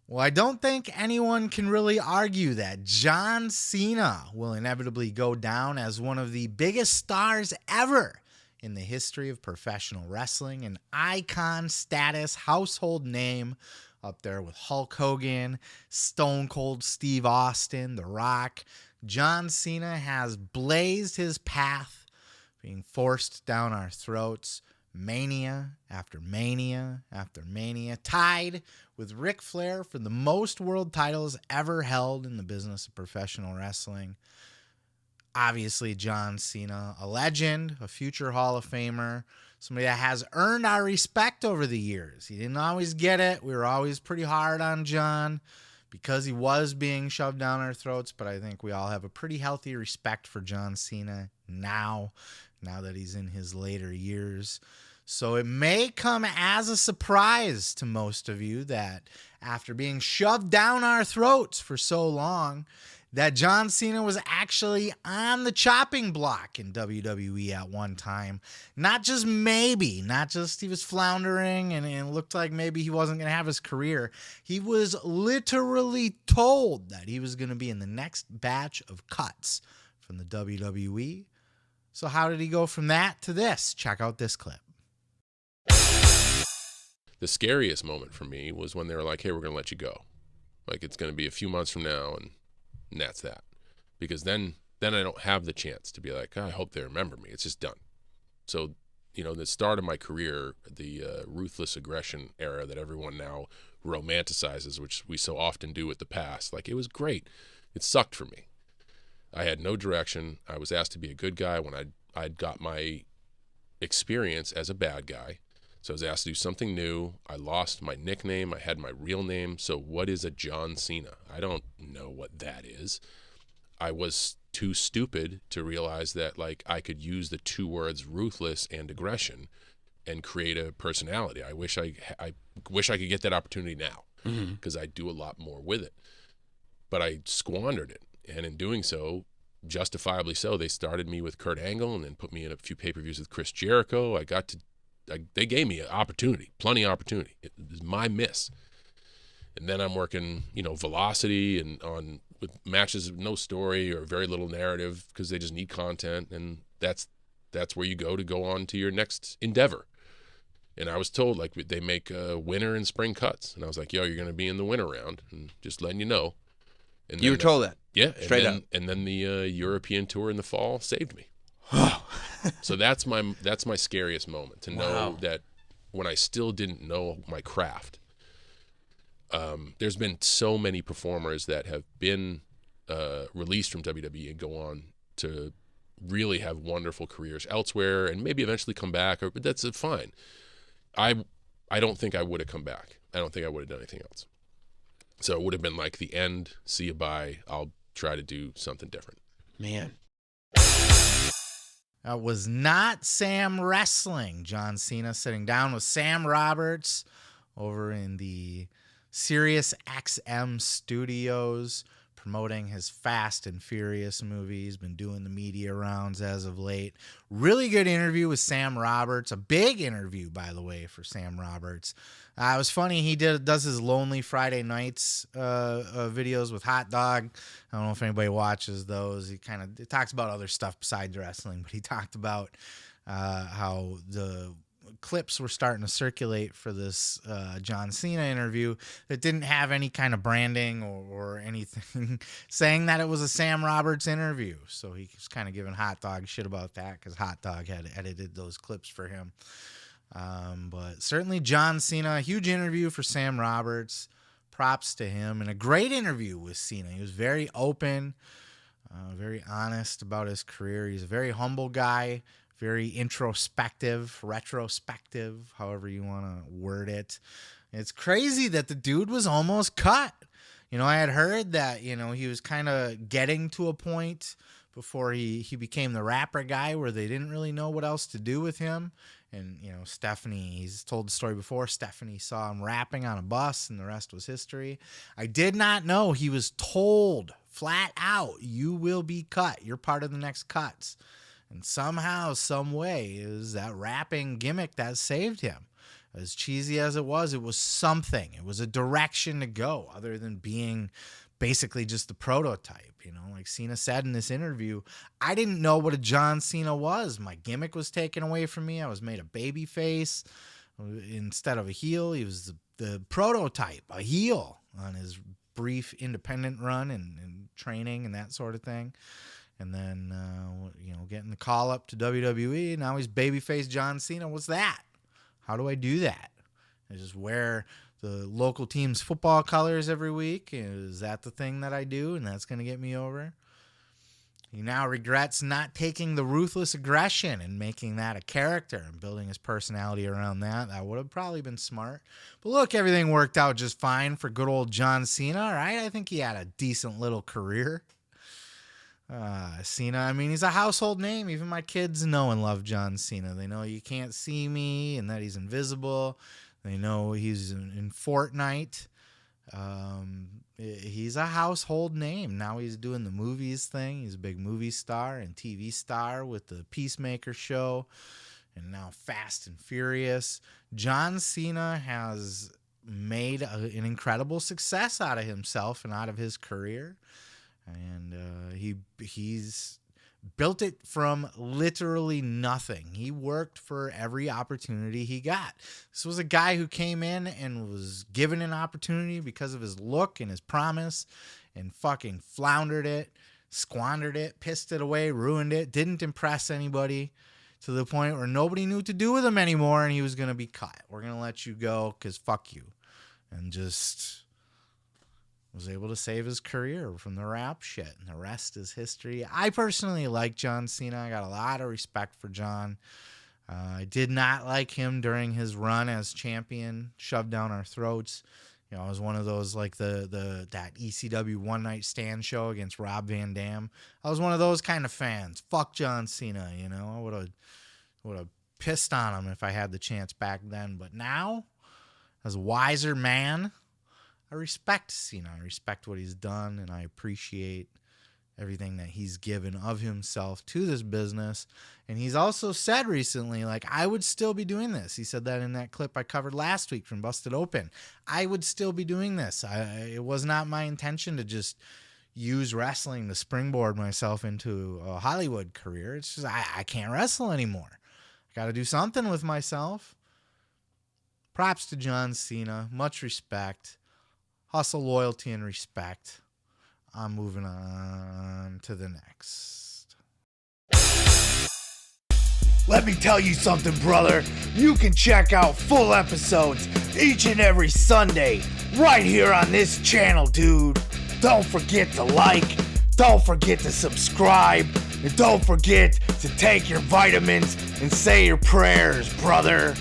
Well, I don't think anyone can really argue that John Cena will inevitably go down as one of the biggest stars ever in the history of professional wrestling, an icon status, household name up there with Hulk Hogan, Stone Cold Steve Austin, The Rock. John Cena has blazed his path, being forced down our throats, mania after mania after mania, tied with Ric Flair for the most world titles ever held in the business of professional wrestling. Obviously, John Cena, a legend, a future Hall of Famer, somebody that has earned our respect over the years. He didn't always get it. We were always pretty hard on John because he was being shoved down our throats, but I think we all have a pretty healthy respect for John Cena now that he's in his later years. So it may come as a surprise to most of you that after being shoved down our throats for so long, that John Cena was actually on the chopping block in WWE at one time. Not just maybe, not just he was floundering and it looked like maybe he wasn't going to have his career. He was literally told that he was going to be in the next batch of cuts from the WWE. So how did he go from that to this? Check out this clip. The scariest moment for me was when they were like, hey, we're going to let you go. Like, it's going to be a few months from now, and that's that. Because then I don't have the chance to be like, I hope they remember me. It's just done. So, the start of my career, the ruthless aggression era that everyone now romanticizes, which we so often do with the past, like, it was great. It sucked for me. I had no direction. I was asked to be a good guy when I'd got my experience as a bad guy. So I was asked to do something new. I lost my nickname. I had my real name. So what is a John Cena? I don't know what that is. I was too stupid to realize that, like, I could use the two words ruthless and aggression and create a personality. I wish I could get that opportunity now because I'd do a lot more with it. But I squandered it. And in doing so, justifiably so, they started me with Kurt Angle and then put me in a few pay-per-views with Chris Jericho. They gave me an opportunity, plenty of opportunity. It was my miss. And then I'm working, Velocity and on with matches with no story or very little narrative because they just need content. And that's where you go on to your next endeavor. And I was told, like, they make winter and spring cuts. And I was like, yo, you're going to be in the winter round, and just letting you know. And you were told that? Yeah. Straight up. And then the European tour in the fall saved me. So that's my scariest moment, to know that when I still didn't know my craft. There's been so many performers that have been released from WWE and go on to really have wonderful careers elsewhere and maybe eventually come back, but that's fine. I don't think I would have come back. I don't think I would have done anything else. So it would have been like the end, see you, bye. I'll try to do something different. Man. That was not Sam Wrestling. John Cena sitting down with Sam Roberts over in the Sirius XM studios promoting his Fast and Furious movie. He's been doing the media rounds as of late. Really good interview with Sam Roberts. A big interview, by the way, for Sam Roberts. It was funny. He does his Lonely Friday Nights videos with Hot Dog. I don't know if anybody watches those. He kind of talks about other stuff besides wrestling, but he talked about how the clips were starting to circulate for this John Cena interview that didn't have any kind of branding or anything saying that it was a Sam Roberts interview. So he was kind of giving Hot Dog shit about that because Hot Dog had edited those clips for him. But certainly John Cena, a huge interview for Sam Roberts. Props to him, and a great interview with Cena. He was very open, very honest about his career. He's a very humble guy, very introspective, retrospective, however you want to word it. It's crazy that the dude was almost cut. I had heard that, he was kind of getting to a point before he became the rapper guy where they didn't really know what else to do with him. And, Stephanie, he's told the story before, Stephanie saw him rapping on a bus and the rest was history. I did not know he was told flat out, you will be cut. You're part of the next cuts. And somehow, some way, is that rapping gimmick that saved him. As cheesy as it was something. It was a direction to go other than being basically just the prototype. Like Cena said in this interview, I didn't know what a John Cena was. My gimmick was taken away from me. I was made a baby face instead of a heel. He was the prototype, a heel on his brief independent run and training and that sort of thing. And then, getting the call up to WWE. Now he's babyface John Cena. What's that? How do I do that? I just wear the local team's football colors every week. Is that the thing that I do? And that's going to get me over. He now regrets not taking the ruthless aggression and making that a character and building his personality around that. That would have probably been smart. But look, everything worked out just fine for good old John Cena, right? I think he had a decent little career. Cena, he's a household name. Even my kids know and love John Cena. They know you can't see me and that he's invisible. They know he's in Fortnite. He's a household name. Now he's doing the movies thing. He's a big movie star and TV star with the Peacemaker show and now Fast and Furious. John Cena has made an incredible success out of himself and out of his career. And he's built it from literally nothing. He worked for every opportunity he got. This was a guy who came in and was given an opportunity because of his look and his promise and fucking floundered it, squandered it, pissed it away, ruined it, didn't impress anybody to the point where nobody knew what to do with him anymore and he was going to be cut. We're going to let you go because fuck you. And just was able to save his career from the rap shit, and the rest is history. I personally like John Cena. I got a lot of respect for John. I did not like him during his run as champion, shoved down our throats. It was one of those like that ECW One Night Stand show against Rob Van Dam. I was one of those kind of fans. Fuck John Cena, I would have pissed on him if I had the chance back then. But now, as a wiser man, I respect Cena. I respect what he's done, and I appreciate everything that he's given of himself to this business. And he's also said recently, I would still be doing this. He said that in that clip I covered last week from Busted Open. I would still be doing this. It was not my intention to just use wrestling to springboard myself into a Hollywood career. It's just I can't wrestle anymore. I got to do something with myself. Props to John Cena. Much respect. Hustle, loyalty, and respect. I'm moving on to the next. Let me tell you something, brother. You can check out full episodes each and every Sunday right here on this channel, dude. Don't forget to like, don't forget to subscribe, and don't forget to take your vitamins and say your prayers, brother.